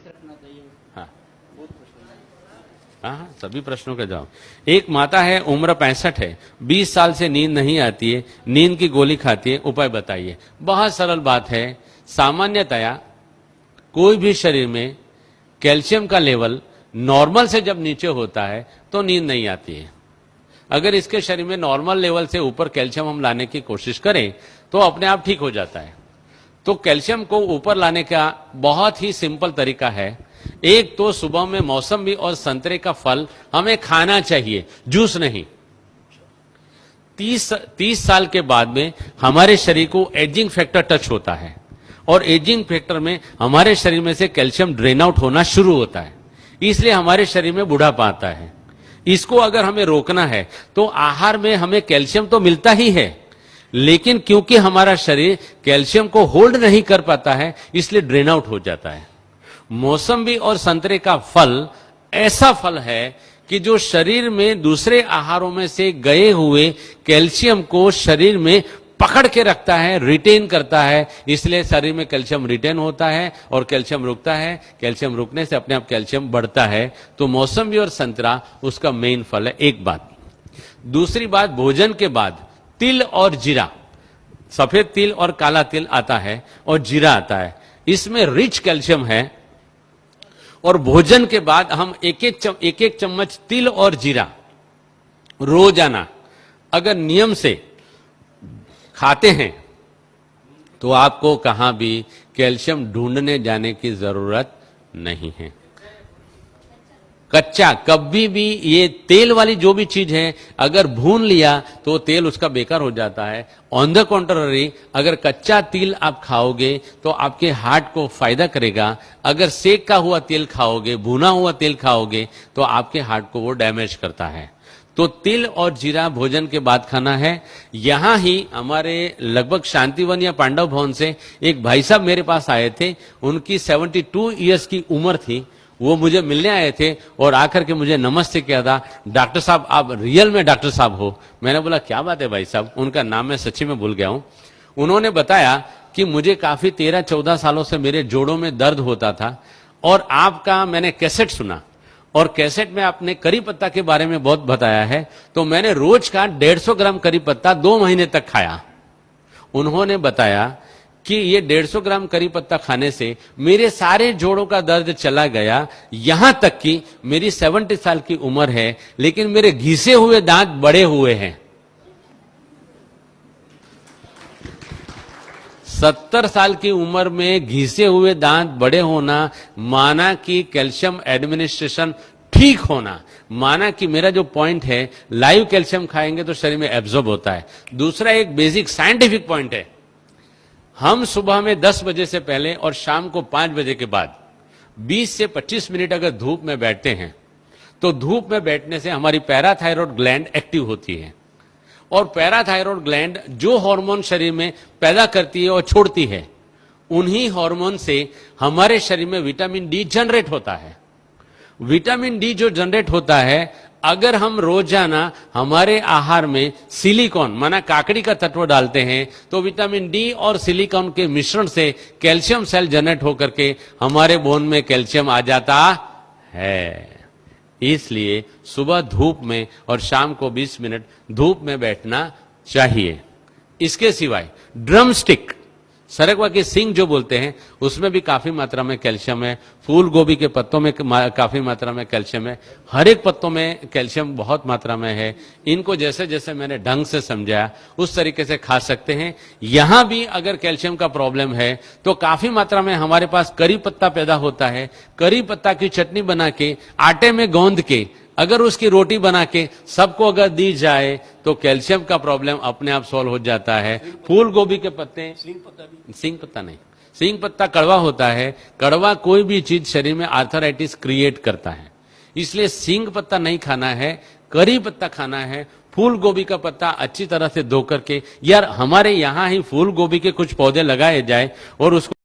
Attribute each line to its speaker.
Speaker 1: रखना चाहिए?
Speaker 2: हाँ
Speaker 1: बहुत प्रश्न है।
Speaker 2: हाँ, सभी प्रश्नों का जवाब। एक माता है, उम्र 65 है, 20 साल से नींद नहीं आती है, नींद की गोली खाती है, उपाय बताइए। बहुत सरल बात है। सामान्यतया कोई भी शरीर में कैल्शियम का लेवल नॉर्मल से जब नीचे होता है तो नींद नहीं आती है। अगर इसके शरीर में नॉर्मल लेवल से ऊपर कैल्शियम हम लाने की कोशिश करें तो अपने आप ठीक हो जाता है। तो कैल्शियम को ऊपर लाने का बहुत ही सिंपल तरीका है। एक तो सुबह में मौसमी और संतरे का फल हमें खाना चाहिए, जूस नहीं। 30 साल के बाद में हमारे शरीर को एजिंग फैक्टर टच होता है और एजिंग फैक्टर में हमारे शरीर में से कैल्शियम ड्रेन आउट होना शुरू होता है, इसलिए हमारे शरीर में बुढ़ापा आता है। इसको अगर हमें रोकना है तो आहार में हमें कैल्शियम तो मिलता ही है, लेकिन क्योंकि हमारा शरीर कैल्शियम को होल्ड नहीं कर पाता है इसलिए ड्रेन आउट हो जाता है। मौसम्बी और संतरे का फल ऐसा फल है कि जो शरीर में दूसरे आहारों में से गए हुए कैल्शियम को शरीर में पकड़ के रखता है, रिटेन करता है, इसलिए शरीर में कैल्शियम रिटेन होता है और कैल्शियम रुकता है। कैल्शियम रुकने से अपने आप कैल्शियम बढ़ता है। तो मौसम्बी और संतरा उसका मेन फल है। एक बात। दूसरी बात, भोजन के बाद तिल और जीरा, सफेद तिल और काला तिल आता है और जीरा आता है, इसमें रिच कैल्शियम है। और भोजन के बाद हम एक एक चम्मच तिल और जीरा रोजाना अगर नियम से खाते हैं तो आपको कहां भी कैल्शियम ढूंढने जाने की जरूरत नहीं है। कच्चा कभी भी, ये तेल वाली जो भी चीज है अगर भून लिया तो तेल उसका बेकार हो जाता है। ऑन द कॉन्ट्ररी, अगर कच्चा तिल आप खाओगे तो आपके हार्ट को फायदा करेगा। अगर सेक का हुआ तेल खाओगे, भुना हुआ तेल खाओगे तो आपके हार्ट को वो डैमेज करता है। तो तिल और जीरा भोजन के बाद खाना है। यहां ही हमारे लगभग शांतिवन या पांडव भवन से एक भाई साहब मेरे पास आए थे, उनकी 72 इयर्स की उम्र थी। वो मुझे मिलने आए थे और आकर के मुझे नमस्ते किया था, डॉक्टर साहब आप रियल में डॉक्टर साहब हो। मैंने बोला क्या बात है भाई साहब, उनका नाम मैं सच्ची में भूल गया हूं। उन्होंने बताया कि मुझे काफी 13-14 सालों से मेरे जोड़ों में दर्द होता था और आपका मैंने कैसेट सुना और कैसेट में आपने करी पत्ता के बारे में बहुत बताया है, तो मैंने रोज का 150 ग्राम करी पत्ता 2 महीने तक खाया। उन्होंने बताया कि ये 150 ग्राम करी पत्ता खाने से मेरे सारे जोड़ों का दर्द चला गया। यहां तक कि मेरी 70 साल की उम्र है लेकिन मेरे घिसे हुए दांत बड़े हुए हैं। 70 साल की उम्र में घिसे हुए दांत बड़े होना माना कि कैल्शियम एडमिनिस्ट्रेशन ठीक होना, माना कि मेरा जो पॉइंट है लाइव कैल्शियम खाएंगे तो शरीर में एब्जॉर्ब होता है। दूसरा एक बेसिक साइंटिफिक पॉइंट है, हम सुबह में 10 बजे से पहले और शाम को 5 बजे के बाद 20 से 25 मिनट अगर धूप में बैठते हैं तो धूप में बैठने से हमारी पैराथायरॉयड ग्लैंड एक्टिव होती है और पैराथायरॉयड ग्लैंड जो हार्मोन शरीर में पैदा करती है और छोड़ती है, उन्हीं हार्मोन से हमारे शरीर में विटामिन डी जनरेट होता है। विटामिन डी जो जनरेट होता है, अगर हम रोजाना हमारे आहार में सिलिकॉन माना काकड़ी का तत्व डालते हैं तो विटामिन डी और सिलिकॉन के मिश्रण से कैल्शियम सेल जनरेट होकर के हमारे बोन में कैल्शियम आ जाता है। इसलिए सुबह धूप में और शाम को 20 मिनट धूप में बैठना चाहिए। इसके सिवाय ड्रम स्टिक, सरगवा की सिंग जो बोलते हैं, उसमें भी काफी मात्रा में कैल्शियम है। फूल गोभी के पत्तों में काफी मात्रा में कैल्शियम है। हर एक पत्तों में कैल्शियम बहुत मात्रा में है। इनको जैसे जैसे मैंने ढंग से समझाया उस तरीके से खा सकते हैं। यहां भी अगर कैल्शियम का प्रॉब्लम है तो काफी मात्रा में हमारे पास करी पत्ता पैदा होता है। करी पत्ता की चटनी बना के आटे में गौंद के अगर उसकी रोटी बना के सबको अगर दी जाए तो कैल्शियम का प्रॉब्लम अपने आप सॉल्व हो जाता है। फूल गोभी के पत्ते, सिंग पत्ता नहीं, सिंग पत्ता कड़वा होता है। कड़वा कोई भी चीज शरीर में आर्थराइटिस क्रिएट करता है, इसलिए सिंग पत्ता नहीं खाना है, करी पत्ता खाना है। फूल गोभी का पत्ता अच्छी तरह से धो करके, यार हमारे यहां ही फूल गोभी के कुछ पौधे लगाए जाए और उसको